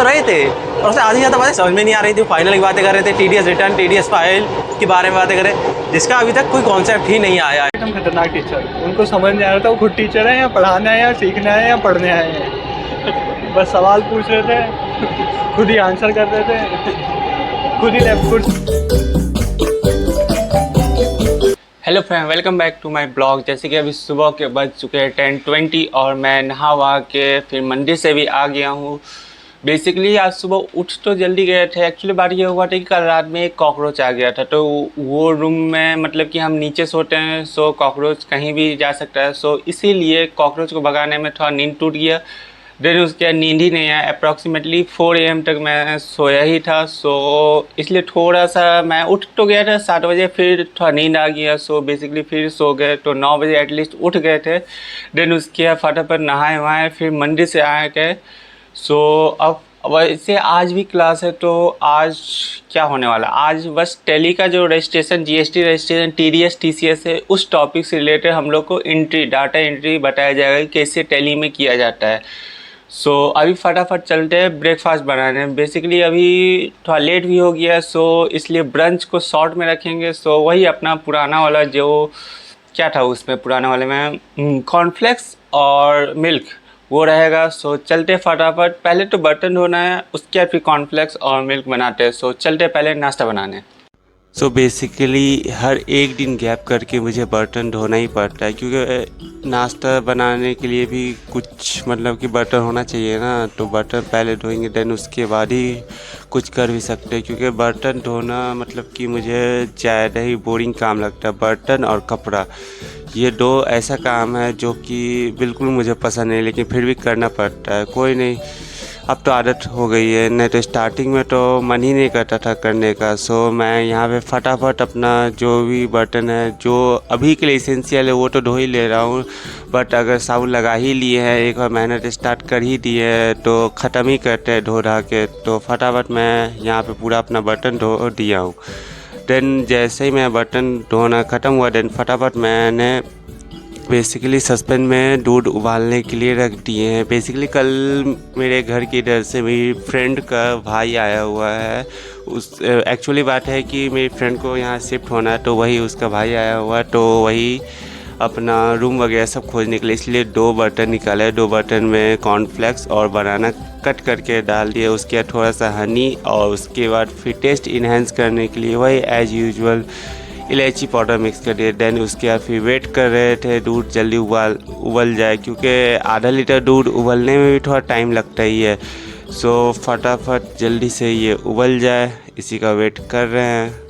रहे थे और उससे आधी ज़्यादा बातें समझ में नहीं आ रही थी। फाइनल की बातें कर रहे थे, TDS रिटर्न, TDS फाइल के बारे में बातें करें, जिसका अभी तक कोई कॉन्सेप्ट ही नहीं आया है। एकदम खतरनाक टीचर, उनको समझ नहीं आ रहा था वो खुद टीचर है या पढ़ाने आए या सीखने आए या पढ़ने आए हैं। बस सवाल पूछ रहे थे, खुद ही आंसर कर रहे थे, खुद ही left foot. Hello friend, welcome back to my blog. जैसे कि अभी सुबह के बज चुके हैं 10:20 और मैं नहा वहा के फिर मंदिर से भी आ गया हूँ। बेसिकली आज सुबह उठ तो जल्दी गए थे। एक्चुअली बात ये हुआ था कि कल रात में एक कॉकरोच आ गया था, तो वो रूम में मतलब कि हम नीचे सोते हैं, सो कॉकरोच कहीं भी जा सकता है। सो इसीलिए कॉकरोच को भगाने में थोड़ा नींद टूट गया। देन उसके बाद नींद ही नहीं आया। अप्रॉक्सीमेटली 4 AM तक मैं सोया ही था। सो इसलिए थोड़ा सा मैं उठ तो गया था 7 बजे, फिर थोड़ा नींद आ गया। सो बेसिकली फिर सो गए तो 9 बजे एटलीस्ट उठ गए थे। देन उसके बाद फटाफट नहाए वहाए फिर मंदिर से आए गए। सो अब वैसे आज भी क्लास है, तो आज क्या होने वाला, आज बस टेली का जो registration, GST registration, TDS TCS है, उस टॉपिक से रिलेटेड हम लोग को एंट्री, डाटा एंट्री बताया जाएगा कि कैसे टेली में किया जाता है। सो अभी फटाफट चलते हैं ब्रेकफास्ट बनाने। बेसिकली अभी थोड़ा लेट भी हो गया, सो इसलिए ब्रंच को शॉर्ट में रखेंगे। सो वही अपना पुराना वाला जो क्या था उसमें, पुराने वाले में कॉर्नफ्लेक्स और मिल्क वो रहेगा। सो चलते फटाफट, पहले तो बर्तन धोना है, उसके बाद फिर कॉर्नफ्लेक्स और मिल्क बनाते हैं। सो चलते पहले नाश्ता बनाने। सो बेसिकली हर एक दिन गैप करके मुझे बर्तन धोना ही पड़ता है, क्योंकि नाश्ता बनाने के लिए भी कुछ मतलब कि बर्तन होना चाहिए ना। तो बर्तन पहले धोएंगे, देन उसके बाद ही कुछ कर भी सकते हैं, क्योंकि बर्तन धोना मतलब कि मुझे ज़्यादा ही बोरिंग काम लगता है। बर्तन और कपड़ा, ये दो ऐसा काम है जो कि बिल्कुल मुझे पसंद नहीं, लेकिन फिर भी करना पड़ता है। कोई नहीं, अब तो आदत हो गई है, नहीं तो स्टार्टिंग में तो मन ही नहीं करता था करने का। सो मैं यहाँ पे फटाफट अपना जो भी बर्तन है, जो अभी के लिए इसेंशियल है, वो तो धो ही ले रहा हूँ। बट अगर साबुन लगा ही लिए हैं, एक बार मेहनत स्टार्ट कर ही दी है, तो ख़त्म ही करते हैं धो धा के। तो फटाफट मैं यहाँ पे पूरा अपना बर्तन धो दिया हूँ। देन जैसे ही मैं बर्तन धोना ख़त्म हुआ, देन फटाफट मैंने बेसिकली सस्पेन में दूध उबालने के लिए रख दिए हैं। बेसिकली कल मेरे घर की इधर से मेरी फ्रेंड का भाई आया हुआ है। उस एक्चुअली बात है कि मेरी फ्रेंड को यहाँ शिफ्ट होना है, तो वही उसका भाई आया हुआ है, तो वही अपना रूम वगैरह सब खोजने के लिए, इसलिए 2 बर्तन निकाले। 2 बर्तन में कॉर्नफ्लेक्स और बनाना कट करके डाल दिए, उसके बाद थोड़ा सा हनी, और उसके बाद फिर टेस्ट इन्हेंस करने के लिए वही एज़ यूजुअल इलायची पाउडर मिक्स कर दिए। देन उसके बाद फिर वेट कर रहे थे दूध जल्दी उबल जाए, क्योंकि आधा लीटर दूध उबलने में भी थोड़ा टाइम लगता ही है। सो फटाफट जल्दी से ये उबल जाए, इसी का वेट कर रहे हैं।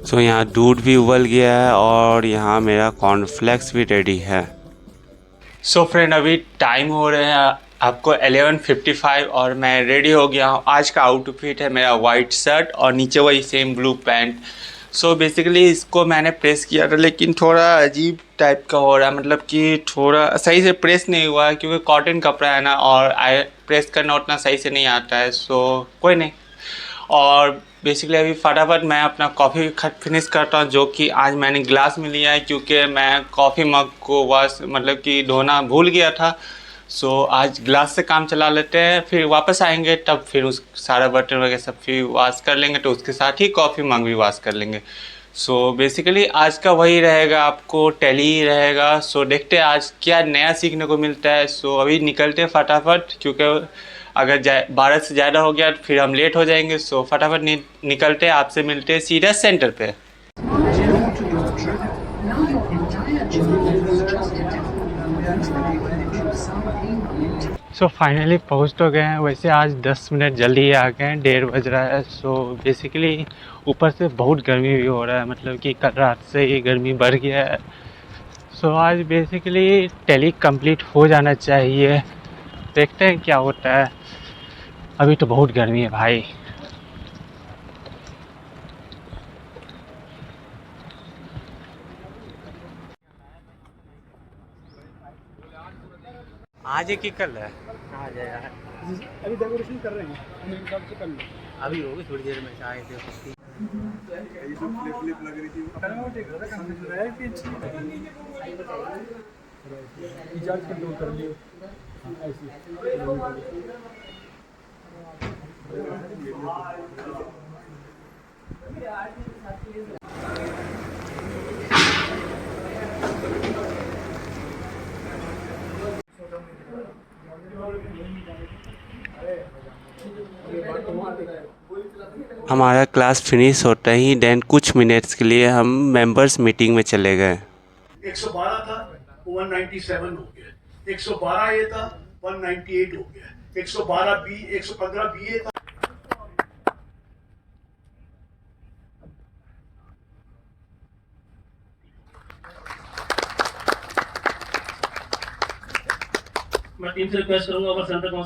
सो यहाँ दूध भी उबल गया है और यहाँ मेरा कॉर्नफ्लेक्स भी रेडी है। सो फ्रेंड, अभी टाइम हो रहे हैं आपको 11:55 और मैं रेडी हो गया हूँ। आज का आउटफिट है मेरा वाइट शर्ट और नीचे वही same blue pant. So basically इसको मैंने प्रेस किया था, लेकिन थोड़ा अजीब टाइप का हो रहा है, मतलब कि थोड़ा सही से प्रेस नहीं हुआ है, क्योंकि कॉटन कपड़ा है ना, और प्रेस करना उतना सही से नहीं आता है। सो कोई नहीं। और बेसिकली अभी फटाफट मैं अपना कॉफ़ी फिनिश करता हूँ, जो कि आज मैंने ग्लास में लिया है, क्योंकि मैं कॉफ़ी मग को वॉश मतलब कि धोना भूल गया था। सो आज ग्लास से काम चला लेते हैं, फिर वापस आएंगे तब फिर उस सारा बर्तन वगैरह सब फिर वॉश कर लेंगे, तो उसके साथ ही कॉफ़ी मग भी वॉश कर लेंगे। सो बेसिकली आज का वही रहेगा, आपको टैली रहेगा। सो देखते हैं आज क्या नया सीखने को मिलता है। सो अभी निकलते हैं फटाफट, क्योंकि अगर 12 से ज़्यादा हो गया तो फिर हम लेट हो जाएंगे। सो फटाफट निकलते हैं, आपसे मिलते हैं सीधा सेंटर पे। सो फाइनली पहुंच तो गए हैं। वैसे आज 10 मिनट जल्दी ही आ गए हैं, 1:30 बज रहा है। सो बेसिकली ऊपर से बहुत गर्मी भी हो रहा है, मतलब कि कल रात से ही गर्मी बढ़ गया है। सो आज बेसिकली टैली कंप्लीट हो जाना चाहिए, देखते हैं क्या होता है। अभी तो बहुत गर्मी है भाई। आज एक ही कल है, कहाँ जाए यार, अभी डेकोरेशन कर रहे हैं, मेरे हिसाब से कर लो। अभी होगी थोड़ी देर में आए थे। ये जो फ्लिप लग रही थी वो देख रहा था, काम कर रहा है कि रिचार्ज कंट्रोल कर लियो। हमारा क्लास फिनिश होता ही देन कुछ मिनट्स के लिए हम मेंबर्स मीटिंग में चले गए। 112 था वो 197 हो गया, 112 ये था 198 हो गया, 112 बी 115 बी ए था। मैं टीम से रिक्वेस्ट करूंगा अगर सेंटर कौन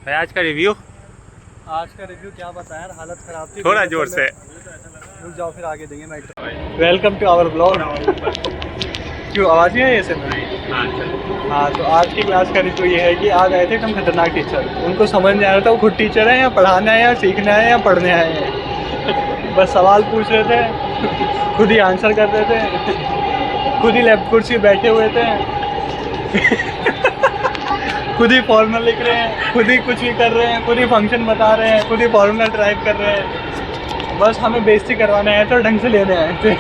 भाई आज का रिव्यू क्या बताएं यार, हालत खराब थी। थोड़ा जोर से। रुक जाओ फिर आगे देंगे mike. Welcome to our blog. क्यों आवाज़ नहीं आई ऐसे में? हाँ, तो आज की क्लास का रिव्यू ये है कि आज आए थे हम खतरनाक टीचर। उनको समझ नहीं आ रहा था वो खुद टीचर हैं या पढ़ाने आए या सीखने आए या पढ़ने आए हैं। बस सवाल पूछ रहे थे, खुद ही आंसर कर रहे थे, खुद ही लैब कुर्सी बैठे हुए थे, खुद ही फॉर्मूला लिख रहे हैं, खुद ही कुछ भी कर रहे हैं, खुद ही फंक्शन बता रहे हैं, खुद ही फॉर्मूला ड्राइव कर रहे हैं। बस हमें बेइज्जती करवाने आए थे और ढंग से लेने आए थे।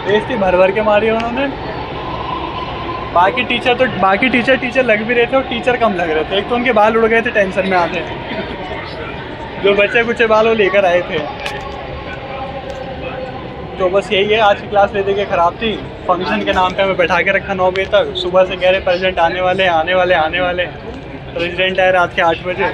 बेइज्जती भर भर के मारी उन्होंने। बाकी टीचर लग भी रहे थे और टीचर कम लग रहे थे। एक तो उनके बाल उड़ गए थे टेंशन में आते, जो बच्चे कुछ बाल वो लेकर आए थे। तो बस यही है, आज की क्लास ले दे के ख़राब थी। फंक्शन के नाम पे हमें बैठा के रखा 9 बजे तक। सुबह से कह रहे प्रेसिडेंट आने वाले। प्रेसिडेंट आए रात के 8 बजे।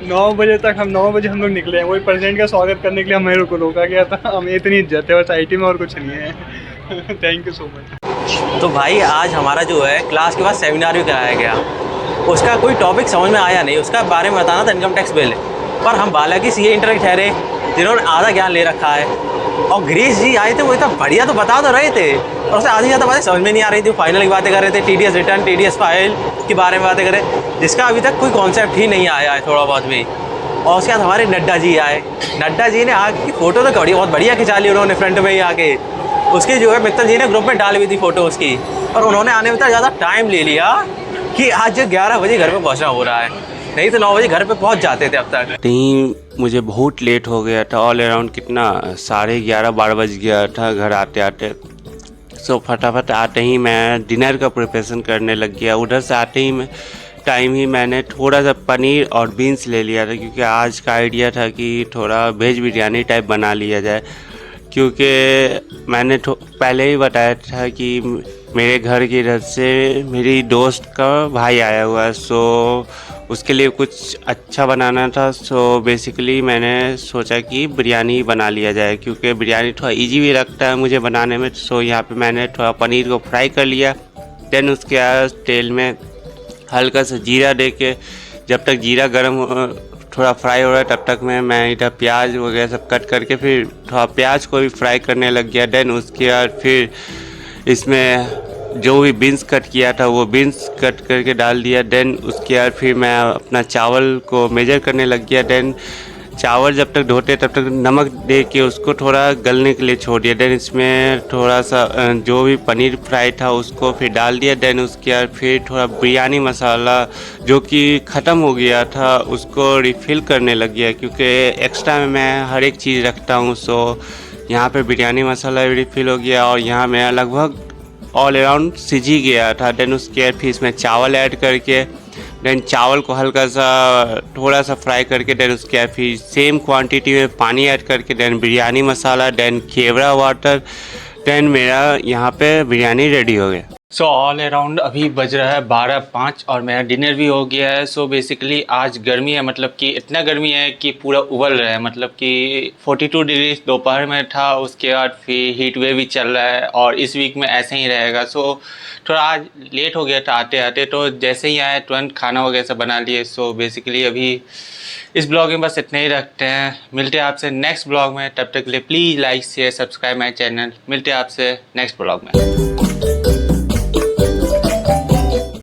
9 बजे तक 9 बजे हम लोग निकले हैं। वही प्रेसिडेंट का स्वागत करने के लिए हमें को रोका गया था। हमें इतनी इज्जत है बस IT में और कुछ नहीं है। Thank you so much. तो भाई आज हमारा जो है क्लास के बाद सेमिनार भी कराया गया। उसका कोई टॉपिक समझ में आया नहीं, उसका बारे में बताना था इनकम टैक्स बिल। पर हम बालाकी CA इंटर के ठहरे जिन्होंने आधा ज्ञान ले रखा है, और ग्रीस जी आए थे, वो इतना बढ़िया तो बता तो रहे थे और उससे आधी ज़्यादा बातें समझ में नहीं आ रही थी। फाइनल की बातें कर रहे थे, TDS रिटर्न, TDS फाइल के बारे में बातें कर रहे, जिसका अभी तक कोई कॉन्सेप्ट ही नहीं आया है थोड़ा बहुत भी। और उसके बाद हमारे नड्डा जी आए। नड्डा जी ने आगे फ़ोटो तो बहुत बढ़िया खिंचा ली उन्होंने फ्रंट में ही आके। उसकी जो है मित्तल जी ने ग्रुप में डाली हुई थी फ़ोटो उसकी, और उन्होंने आने में इतना ज़्यादा टाइम ले लिया कि आज 11 बजे घर पे पहुँचना हो रहा है, नहीं तो 9 बजे घर पे पहुँच जाते थे अब तक। नहीं, मुझे बहुत लेट हो गया था। ऑल अराउंड कितना 11:30-12 बज गया था घर आते आते। सो फटाफट आते ही मैं डिनर का प्रिपरेशन करने लग गया। उधर से आते ही मैंने थोड़ा सा पनीर और बीन्स ले लिया था, क्योंकि आज का आइडिया था कि थोड़ा वेज बिरयानी टाइप बना लिया जाए। क्योंकि मैंने पहले ही बताया था कि मेरे घर की तरफ से मेरी दोस्त का भाई आया हुआ है, सो उसके लिए कुछ अच्छा बनाना था। सो बेसिकली मैंने सोचा कि बिरयानी बना लिया जाए, क्योंकि बिरयानी थोड़ा इजी भी लगता है मुझे बनाने में। सो यहाँ पे मैंने थोड़ा पनीर को फ्राई कर लिया। देन उसके बाद तेल में हल्का सा जीरा दे के, जब तक जीरा गर्म थोड़ा फ्राई हो रहा है तब तक मैं इधर प्याज वगैरह सब कट करके फिर थोड़ा प्याज को भी फ्राई करने लग गया। देन उसके बाद फिर इसमें जो भी बीन्स कट किया था वो बीन्स कट करके डाल दिया। देन उसके बाद फिर मैं अपना चावल को मेजर करने लग गया। देन चावल जब तक धोते तब तक नमक दे के उसको थोड़ा गलने के लिए छोड़ दिया। देन इसमें थोड़ा सा जो भी पनीर फ्राई था उसको फिर डाल दिया। देन उसके बाद फिर थोड़ा बिरयानी मसाला जो कि ख़त्म हो गया था उसको रिफ़िल करने लग गया, क्योंकि एक्स्ट्रा में मैं हर एक चीज़ रखता हूँ। सो यहाँ पे बिरयानी मसाला रिफ़िल हो गया और यहाँ मेरा लगभग ऑल अराउंड सिज ही गया था। देन उसके बाद फिर इसमें चावल ऐड करके, देन चावल को हल्का सा थोड़ा सा फ्राई करके, देन उसके बाद फिर सेम क्वांटिटी में पानी ऐड करके, देन बिरयानी मसाला, देन केवड़ा वाटर, देन मेरा यहाँ पे बिरयानी रेडी हो गया। सो ऑल अराउंड अभी बज रहा है 12:05 और मेरा डिनर भी हो गया है। सो बेसिकली आज गर्मी है, मतलब कि इतना गर्मी है कि पूरा उबल रहा है। मतलब कि 42 डिग्री दोपहर में था, उसके बाद फिर हीट वेव भी चल रहा है और इस वीक में ऐसे ही रहेगा। सो थोड़ा आज लेट हो गया था आते आते, तो जैसे ही आए तुरंत खाना वगैरह सब बना लिए। सो बेसिकली अभी इस ब्लॉग में बस इतना ही रखते हैं। मिलते हैं आपसे नेक्स्ट ब्लॉग में, तब तक के लिए please like share subscribe my channel. मिलते हैं आपसे नेक्स्ट ब्लॉग में।